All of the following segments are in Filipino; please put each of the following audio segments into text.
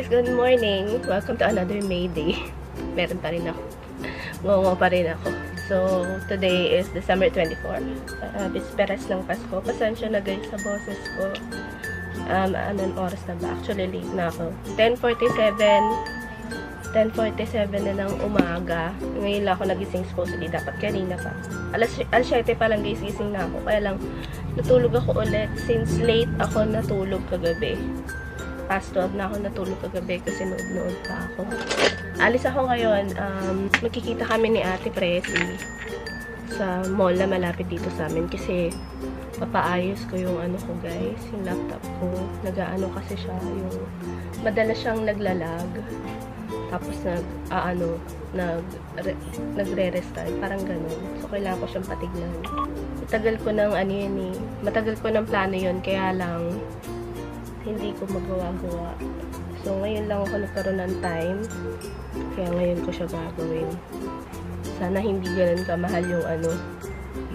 Good morning! Welcome to another May Day. Meron pa rin ako. Ngongo pa rin ako. So, today is December 24. Bisperas ng Pasko. Pasensya na guys sa boses ko. Anong oras na ba? Actually, late na ako. 10:47 na ng umaga. Ngayon lang ako nagising, supposedly dapat kanina pa. Alas 7 pa lang guys, gising na ako. Kaya lang, natulog ako ulit. Since late ako natulog kagabi. Past 12 na ako natulog kagabi kasi nood-nood pa ako. Alis ako ngayon. Magkikita kami ni Ate Presi sa mall na malapit dito sa amin kasi papaayos ko yung ano ko guys, yung laptop ko. Nag-aano kasi siya, yung madalas siyang naglalag. Tapos nagre-restart, parang ganun. So, kailangan ko siyang patignan. Matagal ko ng plano yun, kaya lang hindi ko magawa-gawa. So, ngayon lang ako nagkaroon ng time. Kaya ngayon ko siya gagawin. Sana hindi ganun kamahal yung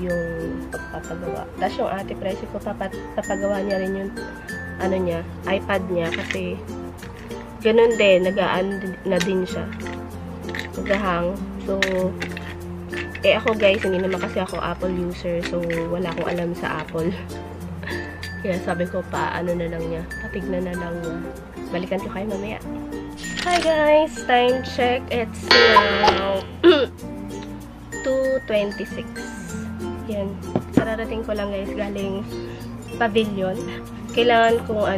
yung pagpapagawa. Tapos yung Ate Presi ko, papagawa niya rin yung iPad niya kasi ganun din, nag-aan na din siya. Nag-hang. So, ako guys, hindi naman kasi ako Apple user. So, wala akong alam sa Apple. Kaya sabi ko patignan na lang niya. Balikan ko kayo mamaya. Hi guys! Time check. It's now 2:26. Yan. Sararating ko lang guys galing pavilion. Kailangan kong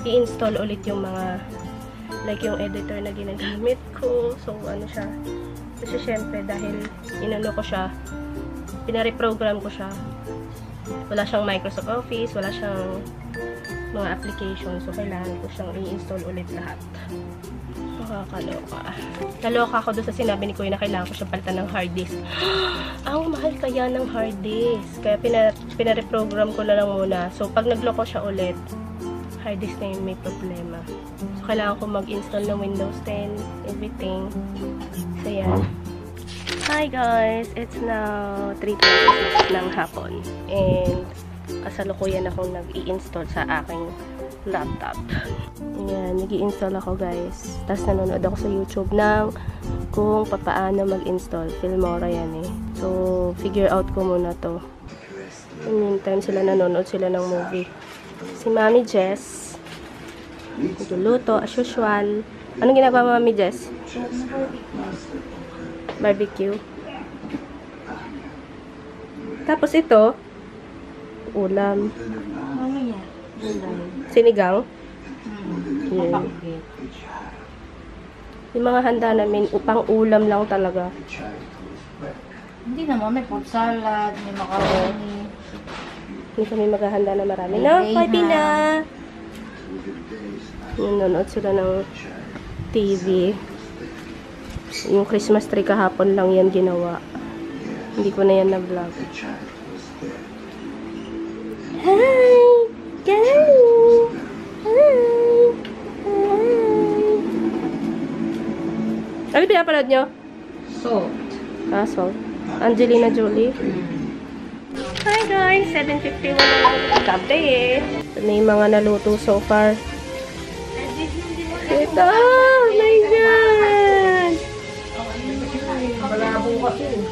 i-install ulit yung mga yung editor na ginagamit ko. So siya. Kasi syempre dahil ko siya, pinareprogram ko siya. Wala siyang Microsoft Office, wala siyang mga applications. So, kailangan ko siyang i-install ulit lahat. Nakakaloka. Naloka ako doon sa sinabi ni Kuya na kailangan ko siyang palitan ng hard disk. Ang mahal kaya ng hard disk. Kaya pinareprogram ko na lang muna. So, pag nagloko siya ulit, hard disk na yung may problema. So, kailangan ko mag-install ng Windows 10, everything. So, yan. Hi guys! It's now 3:26 ng hapon. And kasalukuyan akong nag-i-install sa aking laptop. Ayan, nag-i-install ako guys. Tapos nanonood ako sa YouTube ng kung paano mag-install. Filmora yan eh. So, figure out ko muna to. In the meantime, nanonood sila ng movie. Si Mami Jess. Nagluluto as usual. Anong ginagawa Mami Jess? Barbecue. Tapos ito, ulam. Mamaya. Sinigang. Yeah. Yung mga handa namin, upang ulam lang talaga. Hindi naman, may fruit salad, may macaroni. Hindi kami maghahanda na marami. No, pwede na. Nanonood sila ng TV. Yung Christmas tree kahapon lang yan ginawa. Hindi ko na yan na-vlog. Hi! Guys! Hi! Hi! Ano pinapanood nyo? Salt. Salt. Angelina Jolie. Hi guys! 7:51 na lang. Gabi eh. Ito na yung mga naluto so far. Ito! Oh my God! Malabo kasi.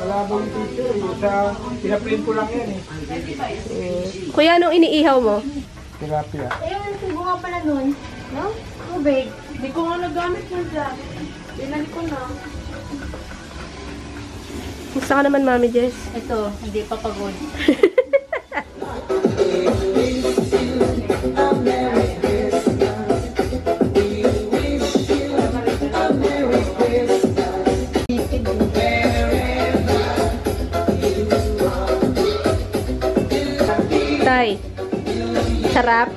Malabo yung picture. Pinaprint ko lang yan eh. Kuya, anong iniihaw mo? Tilapia. Tubo nga pala nun. No? Tubig. Hindi ko nga nagamit mo dyan. Pinali ko na. Gusto ka naman, Mami Jess? Ito, hindi pa pagod. Tay, sarap.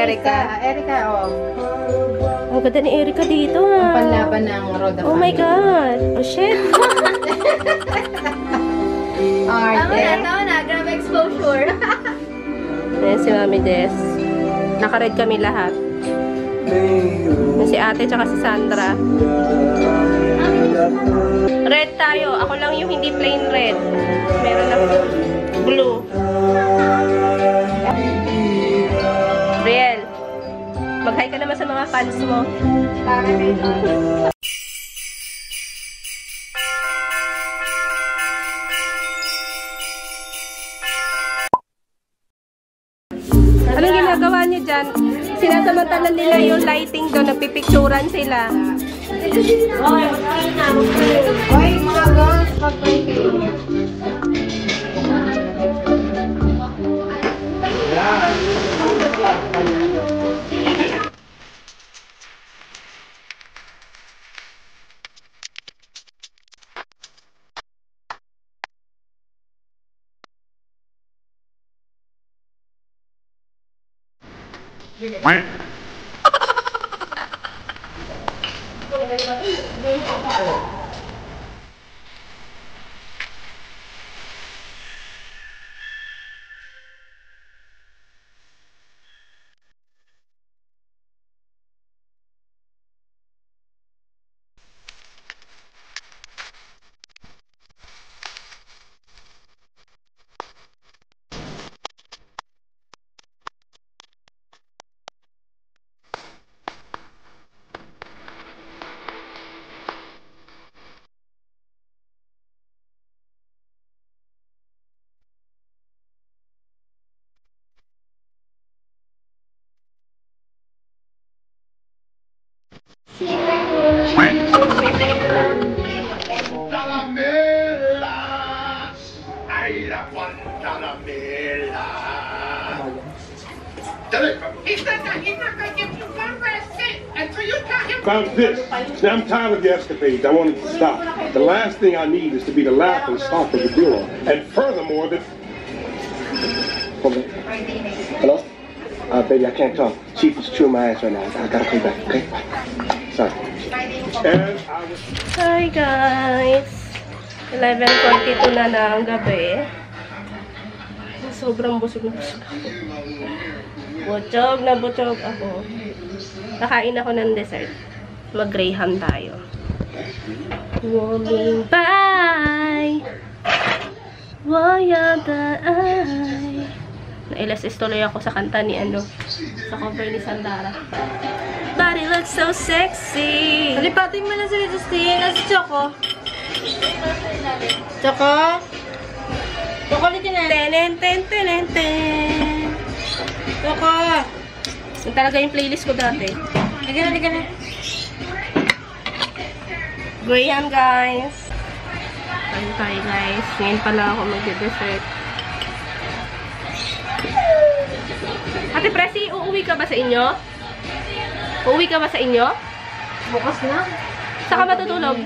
Erica. Erica, oh. Ang ganda ni Erica dito, Ang ha. panlaban ng Roda. Oh my God. Oh, shit. Tama na. Grabe exposure. Ayan si Mami Des. Naka-red kami lahat. Ayan si ate tsaka si Sandra. Red tayo. Ako lang yung hindi plain red. Meron na blue. Riel, mag-hi ka naman sa mga fans mo. Anong ginagawa niyo dyan? Sinasamantala nila yung lighting doon, nagpipicturan sila. Oy, mga girls, pag-breaking. Found this. Now I'm tired of the escapades. I want it to stop. The last thing I need is to be the laughing stock of the bureau. And furthermore, that... Hello? Baby, I can't talk. Chief is chewing my ass right now. I gotta come back, okay? Sorry. And I was... Hi guys! 11:42 na ng gabi. Sobrang busog na busog ako. Butog ako. Kakain ako ng dessert. Mag-graham tayo. Warming by Wayadai. Na-LSS tuloy ako sa kanta ni sa cover ni Sandara. Body looks so sexy. Palipatin mo na si Justine. Nasa Choco. Choco? Chocolate na. Ten. Choco! Yung talaga yung playlist ko dati. Liga na. Graham guys. Ayun tayo guys. Ngayon pala ako mag-dessert. Ate Presi, uuwi ka ba sa inyo? Uuwi ka ba sa inyo? Bukas na. Saka matutulog?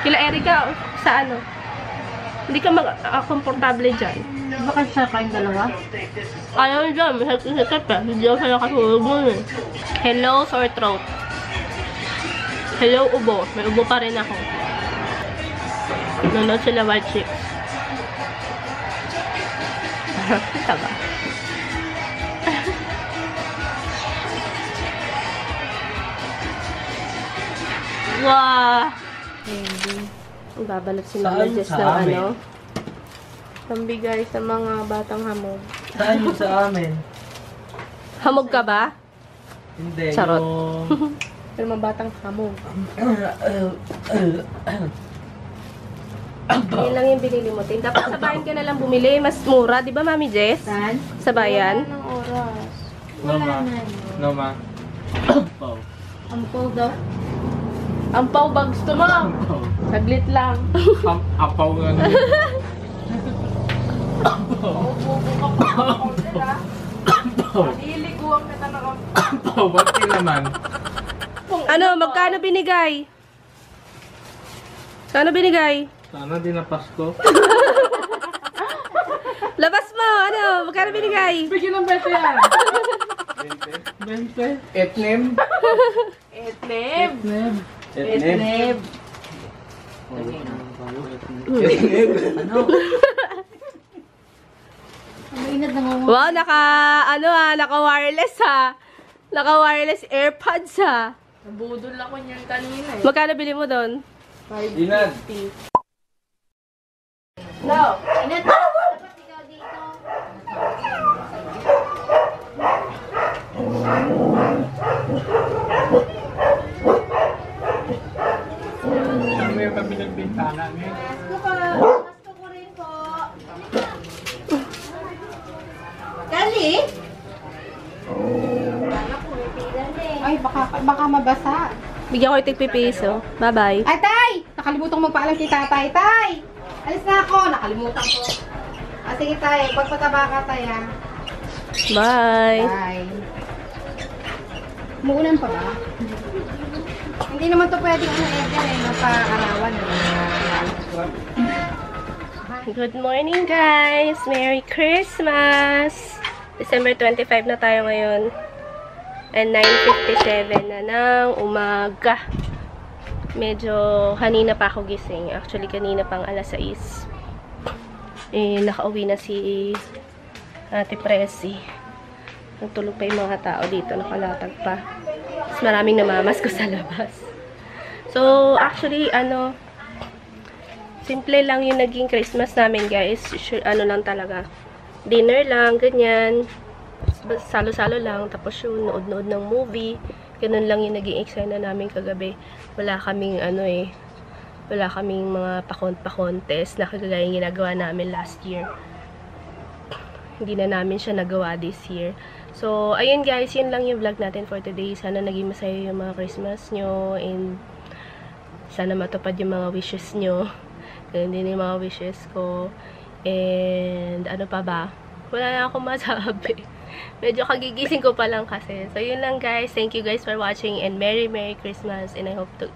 Kila Erica, sa ano? Hindi ka komportable dyan. Baka siya kayong dalawa? Ayaw dyan, may sakit pa. Hindi ako sa nakatulog mo eh. Hello, sore throat. Hello, ubo. May ubo pa rin ako. Nanood sila White Chicks. Kita ba? Wow! Babalot si Mama Jess ng ano. Pambigay sa mga batang hamog. Saan yung sa amin? Hamog ka ba? Hindi. Charot. Yung... Pero mga batang hamog. Yan lang yung binili mo. Dapat sa bayan ka na lang bumili. Mas mura. Di ba, Mami Jess? Saan? Sa bayan? Wala ng oras. No, Wala ma. na. No, ma. Pau. Ang pull daw. Ang pau bags to, Ma'am. Pau. Saglit lang. Apaw nga na. Iliguang ka talaga. Pau, ba't yun naman? Ano? Magkano binigay? Kano binigay? Sana di na Pasko. Labas mo! Ano? Magkano binigay? Bigyan ng 20 yan. 20. Etnem. Etneb. Neb. Etneb. Etnem. Ang mainad na ngungo. Wow, naka-wireless ha. Naka-wireless AirPods ha. Nabudol ako niyan kanina eh. Magkano bili mo doon? Inad. No. Inad. Dapat ikaw dito. Saan mo yung kabilang bintana niya? Gusto ko. Gusto ko rin po. Kali? Ay, baka mabasa. Bigyan ko yung tigpipiso. Bye-bye. Ay, Tay! Nakalimutan ko magpaalam kay Tatay. Tay! Alis na ako. Nakalimutan ko. Ah, sige, Tay. Pagpataba ka, Tay, ha? Bye. Bye. Umuulan pa ba? Hindi naman to pwedeng Edgar eh. Mapaarawan. Good morning, guys. Merry Christmas. December 25 na tayo ngayon. And 9:57 na ng umaga. Medyo kanina pa ako gising. Actually, kanina pang alas 6. Eh, nakauwi na si Ate Presi. Nagtulog pa yung mga tao dito. Nakalatag pa. Mas maraming namamas ko sa labas. So, actually, simple lang yung naging Christmas namin, guys. Ano lang talaga. Dinner lang, ganyan. Salo-salo lang. Tapos yung nood-nood ng movie. Ganun lang yung naging eksena namin kagabi. Wala kaming, wala kaming mga pa-contest na kagaya yung ginagawa namin last year. Hindi na namin siya nagawa this year. So, ayun guys, yun lang yung vlog natin for today. Sana naging masaya yung mga Christmas nyo. And sana matupad yung mga wishes nyo. Ganun din yung mga wishes ko. And ano pa ba? Wala na akong masabi. Medyo kagigising ko pa lang kasi. So, yun lang guys. Thank you guys for watching. And Merry Christmas. And I hope to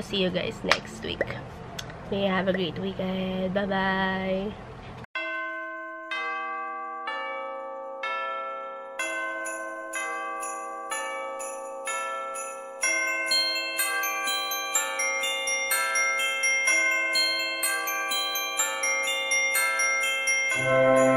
see you guys next week. May you have a great weekend. Bye-bye. Etnem.